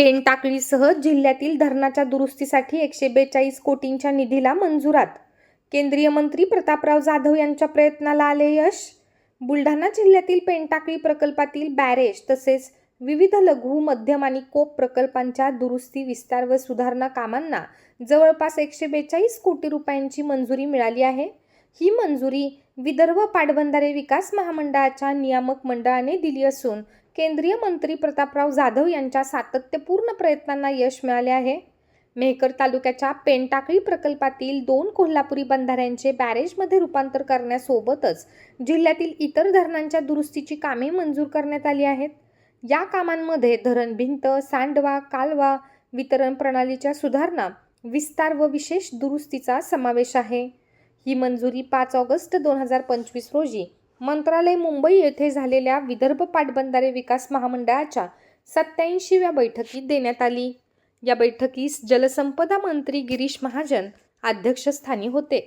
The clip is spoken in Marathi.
पेनटाकळीसह जिल्ह्यातील धरणाच्या दुरुस्तीसाठी 142 कोटींच्या निधीला मंजुरात. केंद्रीय मंत्री प्रतापराव जाधव यांच्या प्रयत्नाला आले यश. बुलढाणा जिल्ह्यातील पेनटाकळी प्रकल्पातील बॅरेज तसेच विविध लघु, मध्यम आणि कोप प्रकल्पांच्या दुरुस्ती, विस्तार व सुधारणा कामांना जवळपास 142 कोटी रुपयांची मंजुरी मिळाली आहे. ही मंजुरी विदर्भ पाटबंधारे विकास महामंडळाच्या नियामक मंडळाने दिली असून केंद्रीय मंत्री प्रतापराव जाधव यांच्या सातत्यपूर्ण प्रयत्नांना यश मिळाले आहे. मेहकर तालुक्याच्या पेनटाकळी प्रकल्पातील 2 कोल्हापुरी बंधाऱ्यांचे बॅरेजमध्ये रूपांतर करण्यासोबतच जिल्ह्यातील इतर धरणांच्या दुरुस्तीची कामे मंजूर करण्यात आली आहेत. या कामांमध्ये धरण भिंत, सांडवा, कालवा, वितरण प्रणालीच्या सुधारणा, विस्तार व विशेष दुरुस्तीचा समावेश आहे. ही मंजुरी 5 ऑगस्ट 2025 रोजी मंत्रालय मुंबई येथे झालेल्या विदर्भ पाटबंधारे विकास महामंडळाच्या 87व्या बैठकीत देण्यात आली. या बैठकीस जलसंपदा मंत्री गिरीश महाजन अध्यक्षस्थानी होते.